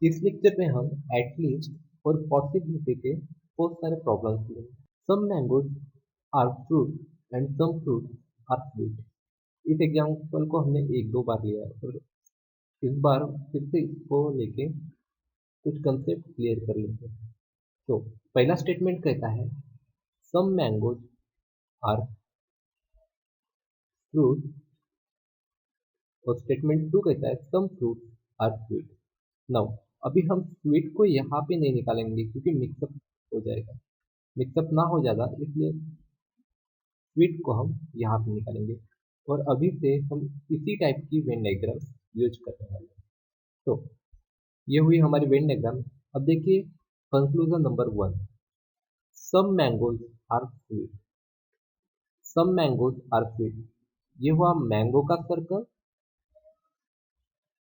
इस लेक्चर में हम एटलीस्ट और पॉसिबिलिटी के बहुत सारे प्रॉब्लम्स लेंगे। Some mangoes are fruit and some fruit are sweet. इस एग्जाम्पल को हमने एक दो बार लिया है और इस बार फिर से इसको लेके कुछ कंसेप्ट क्लियर कर लेते हैं। तो पहला स्टेटमेंट कहता है सम मैंगोज आर फ्रूट और स्टेटमेंट टू कहता है some fruit are sweet. Now अभी हम स्वीट को यहाँ पे नहीं निकालेंगे क्योंकि मिक्सअप हो जाएगा, मिक्सअप ना हो जाएगा, इसलिए स्वीट को हम यहाँ पे निकालेंगे और अभी से हम इसी टाइप की वेन डायग्राम्स यूज करने वाले हैं। तो ये हुई हमारी वेन डायग्राम। अब देखिए conclusion number 1, some mangoes are sweet. Some mangoes are sweet, ये हुआ मैंगो का सर्कल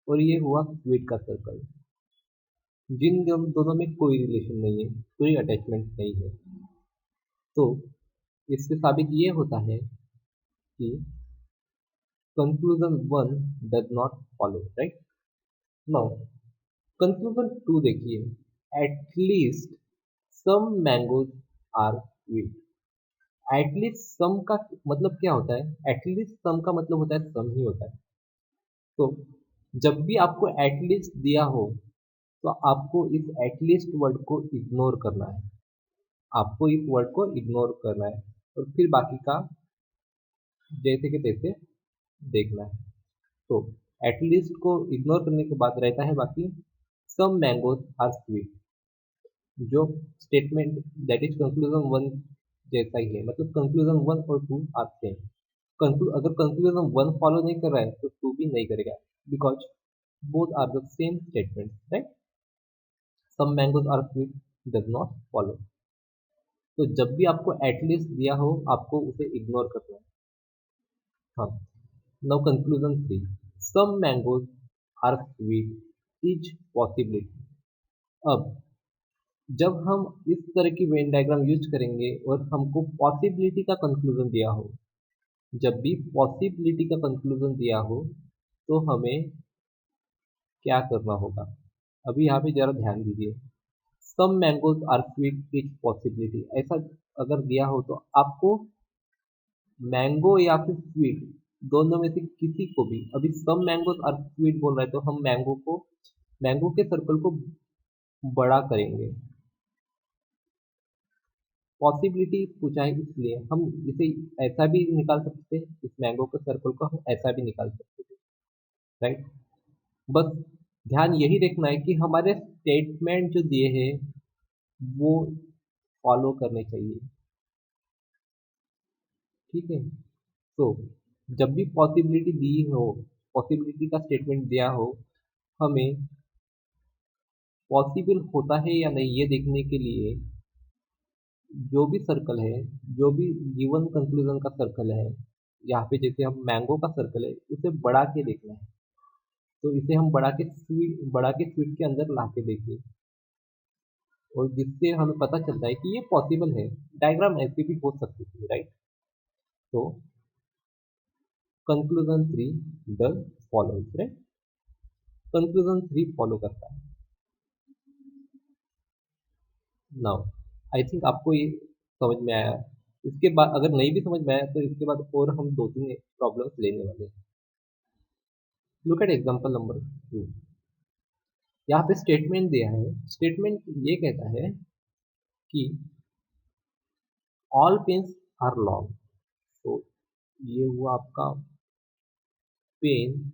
और ये हुआ स्वीट का सर्कल, जिन दोनों में कोई रिलेशन नहीं है, कोई अटैचमेंट नहीं है। तो इससे साबित ये होता है कि conclusion 1 does not follow, right? Now conclusion 2 देखिए, at least some mangoes are sweet। at least some का मतलब क्या होता है? at least some का मतलब होता है some ही होता है। तो जब भी आपको at least दिया हो तो आपको इस at least वर्ड को इग्नोर करना है, आपको इस वर्ड को इग्नोर करना है और फिर बाकी का जैसे के तैसे देखना है। तो एटलीस्ट को इग्नोर करने के बाद रहता है बाकी सम मैंगोज आर स्वीट, जो स्टेटमेंट दैट इज कंक्लूजन 1 जैसा ही है, मतलब कंक्लूजन 1 और 2 आर सेम। अगर कंक्लूजन 1 फॉलो नहीं कर रहा है तो 2 भी नहीं करेगा, because both are the same statement, right. Some mangoes are sweet does not follow. तो जब भी आपको एटलीस्ट दिया हो आपको उसे इग्नोर करना है। हाँ, now conclusion 3, some mangoes are sweet is possibility. अब जब हम इस तरह की वेन डायग्राम यूज करेंगे और हमको पॉसिबिलिटी का कंक्लूजन दिया हो, जब भी पॉसिबिलिटी का कंक्लूजन दिया हो तो हमें क्या करना होगा, अभी यहाँ पे जरा ध्यान दीजिए। Some mangoes are sweet is possibility, ऐसा अगर दिया हो तो आपको मैंगो या फिर स्वीट दोनों में से किसी को भी, अभी सम मैंगोज आर स्वीट बोल रहा है तो हम मैंगो के सर्कल को बड़ा करेंगे। पॉसिबिलिटी पूछा है इसलिए हम इसे ऐसा भी निकाल सकते हैं, इस मैंगो के सर्कल को हम ऐसा भी निकाल सकते हैं, राइट। बस ध्यान यही रखना है कि हमारे स्टेटमेंट जो दिए हैं वो फॉलो करने चाहिए, ठीक है। तो जब भी पॉसिबिलिटी दी हो, पॉसिबिलिटी का स्टेटमेंट दिया हो, हमें पॉसिबल होता है या नहीं ये देखने के लिए जो भी सर्कल है, जो भी गिवन कंक्लूजन का सर्कल है, यहाँ पे जैसे हम मैंगो का सर्कल है उसे बढ़ा के देखना है। तो इसे हम बढ़ा के स्वीट के अंदर ला के देखिए और जिससे हमें पता चलता है कि ये पॉसिबल है। डायग्राम ऐसे भी हो सकती थी, राइट। तो conclusion 3 does follow, right. Conclusion 3 follow करता है। नाउ आई थिंक आपको ये समझ में आया। इसके बाद अगर नहीं भी समझ में आया तो इसके बाद और हम दो तीन प्रॉब्लम्स लेने वाले हैं। Look at example number 2। यहाँ पे स्टेटमेंट दिया है, स्टेटमेंट ये कहता है कि ऑल पेन्स आर लॉन्ग। तो ये हुआ आपका पेन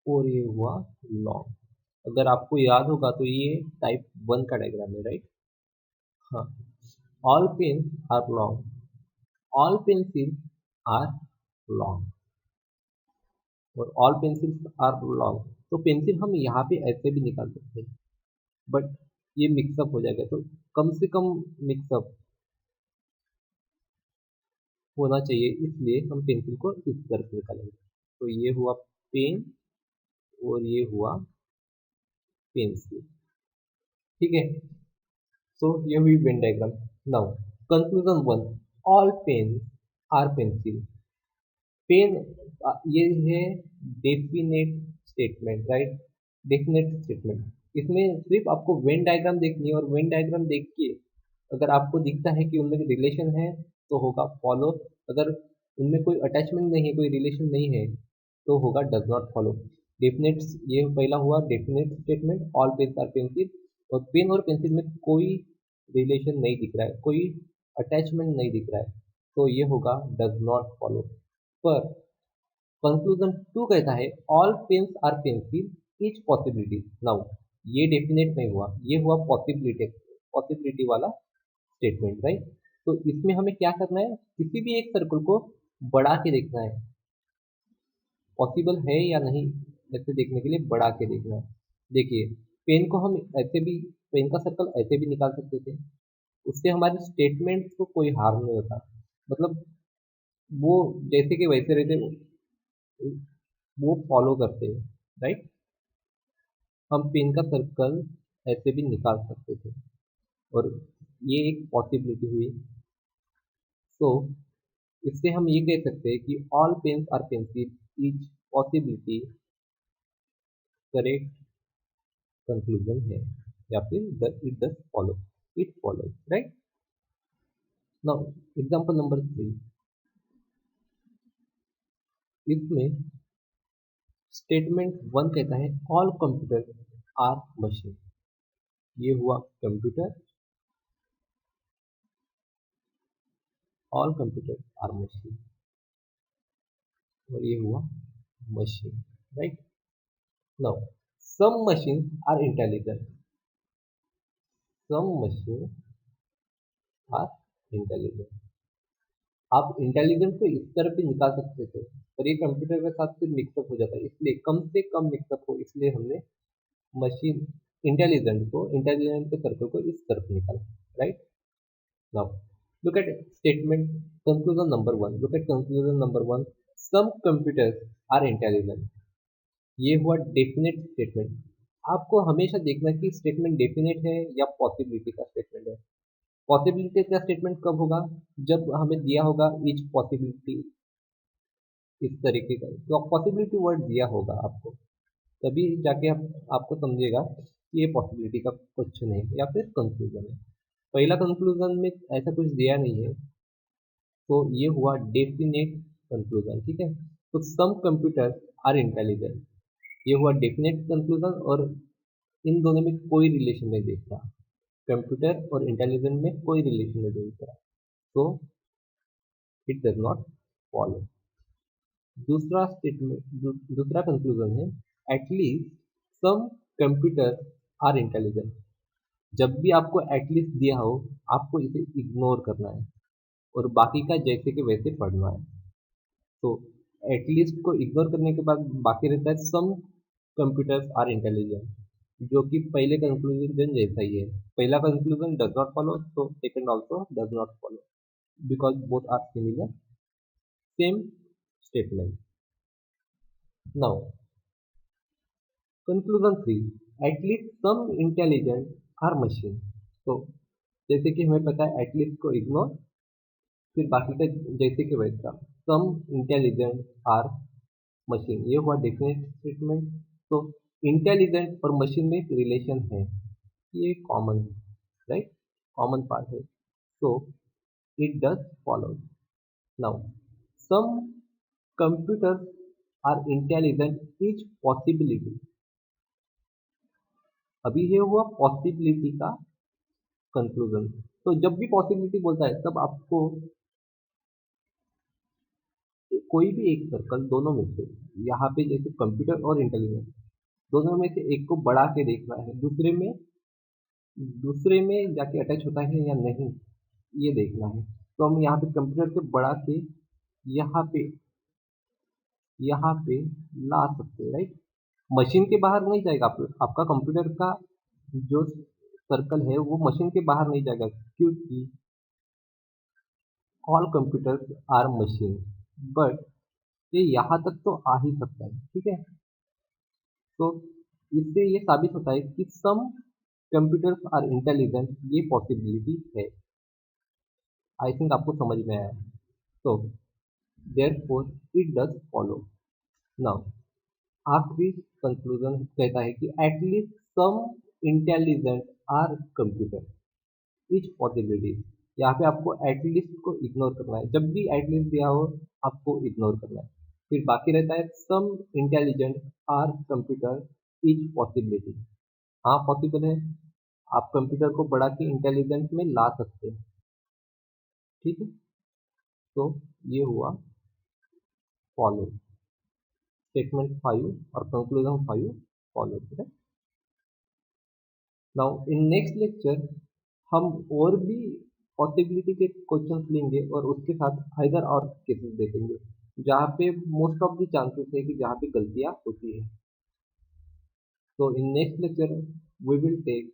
और ये हुआ लॉन्ग। अगर आपको याद होगा तो ये टाइप 1 का डायग्राम है, राइट। हाँ, all pens are long, all pencils are long और ऑल पेंसिल्स आर लॉन्ग। तो पेंसिल हम यहाँ पे ऐसे भी निकाल सकते हैं, बट ये मिक्सअप हो जाएगा, तो कम से कम मिक्सअप होना चाहिए, इसलिए हम पेंसिल को इस तरह से निकालेंगे। तो ये हुआ पेन और ये हुआ पेंसिल, ठीक है। सो ये हुई Venn diagram. Now conclusion 1, all pen are pencil. Pen ये है definite statement, right, definite statement. इसमें सिर्फ आपको वेन डायग्राम देखनी है और वेन डायग्राम देख के अगर आपको दिखता है कि उनमें रिलेशन है तो होगा फॉलो, अगर उनमें कोई अटैचमेंट नहीं है, कोई रिलेशन नहीं है तो होगा डज नॉट फॉलो। डेफिनेट, ये पहला हुआ definite statement, all pens are pencil, और पेन और पेंसिल में कोई रिलेशन नहीं दिख रहा है, कोई अटैचमेंट नहीं दिख रहा है, तो ये होगा डज नॉट फॉलो। पर कंक्लूजन 2 कहता है all pens are pencil is possibility. Now ये डेफिनेट नहीं हुआ, ये हुआ पॉसिबिलिटी, पॉसिबिलिटी वाला स्टेटमेंट, राइट। तो इसमें हमें क्या करना है, किसी भी एक सर्कल को बढ़ा के देखना है, पॉसिबल है या नहीं ऐसे देखने के लिए बढ़ा के देखना है। देखिए, पेन को हम ऐसे भी, पेन का सर्कल ऐसे भी निकाल सकते थे, उससे हमारे स्टेटमेंट को कोई हार्म नहीं होता, मतलब वो जैसे कि वैसे रहते, वो फॉलो करते हैं, राइट। हम पेन का सर्कल ऐसे भी निकाल सकते थे और ये एक पॉसिबिलिटी हुई। तो इससे हम ये कह सकते हैं कि all pens are pencil is possibility correct conclusion है, या फिर it does follow, it follows, right. Now example number 3, इसमें स्टेटमेंट 1 कहता है ऑल कंप्यूटर आर मशीन। ये हुआ computer, all computer are machine, और ये हुआ machine, right. Now some machine are intelligent, some machine are intelligent. आप इंटेलिजेंट को इस तरफ भी निकाल सकते थे, पर ये कंप्यूटर के साथ फिर मिक्सअप हो जाता है, इसलिए कम से कम मिक्सअप हो, इसलिए हमने मशीन इंटेलिजेंट को, इंटेलिजेंट के सर्कल को इस तरफ निकाला, right. Now look at statement conclusion number 1, look at conclusion number 1, some computers are intelligent। ये हुआ डेफिनेट स्टेटमेंट। आपको हमेशा देखना कि स्टेटमेंट डेफिनेट है या पॉसिबिलिटी का स्टेटमेंट है। पॉसिबिलिटी का स्टेटमेंट कब होगा, जब हमें दिया होगा इच पॉसिबिलिटी, इस तरीके का तो पॉसिबिलिटी वर्ड दिया होगा आपको, तभी जाके आपको समझेगा कि ये पॉसिबिलिटी का क्वेश्चन है या फिर कंक्लूजन है। पहला कंक्लूजन में ऐसा कुछ दिया नहीं है, तो ये हुआ डेफिनेट कंक्लूजन, ठीक है। तो सम कंप्यूटर्स आर इंटेलिजेंट, ये हुआ डेफिनेट कंक्लूजन, और इन दोनों में कोई रिलेशन नहीं देखता, कंप्यूटर और इंटेलिजेंट में कोई रिलेशन नहीं देखता, तो इट डज नॉट फॉलो। दूसरा स्टेटमेंट, दूसरा कंक्लूजन है at least some computer are intelligent. जब भी आपको एटलीस्ट दिया हो, आपको इसे इग्नोर करना है और बाकी का जैसे कि वैसे पढ़ना है। तो एटलीस्ट को इग्नोर करने के बाद बाकी रहता है सम कंप्यूटर्स आर इंटेलिजेंट, जो कि पहले कंक्लूजन जैसा ही है। पहला कंक्लूजन डज नॉट फॉलो, तो second also does not follow, because both are similar, same statement. Now conclusion 3, at least some intelligent are machine. तो जैसे कि हमें पता है एटलीस्ट को इग्नोर, फिर बाकी का जैसे कि वैसा, सम इंटेलिजेंट आर मशीन, ये हुआ डेफिनेट स्टेटमेंट। तो इंटेलिजेंट और मशीन में एक रिलेशन है, ये कॉमन है, राइट, कॉमन पार्ट है, तो it does follow. Now some computers are intelligent is possibility, अभी ये हुआ पॉसिबिलिटी का कंक्लूजन। तो जब भी पॉसिबिलिटी बोलता है तब आपको कोई भी एक सर्कल दोनों में से, यहाँ पे जैसे कंप्यूटर और इंटेलिजेंस, दोनों में से एक को बढ़ा के देखना है, दूसरे में जाके अटैच होता है या नहीं, ये देखना है। तो हम यहाँ पे कंप्यूटर से बढ़ा के यहाँ पे यहाँ पे ला सकते हैं, राइट। मशीन के बाहर नहीं जाएगा, आपका कंप्यूटर का जो सर्कल है वो मशीन के बाहर नहीं जाएगा, क्योंकि all computers are machine, but ये यहाँ तक तो आ ही सकता है, ठीक है। तो इससे ये साबित होता है कि सम कंप्यूटर्स आर इंटेलिजेंट, ये पॉसिबिलिटी है। आई थिंक आपको समझ में आया। तो therefore it does follow. Now आखिरी कंक्लूजन कहता है कि at least some intelligent are computer etch possibility. यहाँ पे आपको एटलीस्ट को इग्नोर करना है, जब भी एटलीस्ट दिया हो आपको इग्नोर करना है। फिर बाकी रहता है some intelligent are computer etch possibility. हाँ पॉसिबल है, आप कंप्यूटर को बढ़ा के इंटेलिजेंट में ला सकते हैं। ठीक है, तो ये हुआ फॉलो, स्टेटमेंट 5 और कंक्लूजन 5 फॉलो करें। नाउ इन नेक्स्ट लेक्चर हम और भी पॉसिबिलिटी के क्वेश्चंस लेंगे और उसके साथ आइदर और केसेस देखेंगे जहाँ पे मोस्ट ऑफ द चांसेस है कि जहाँ पे गलतियाँ होती है। So in next lecture we will take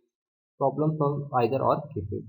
problems on either or cases.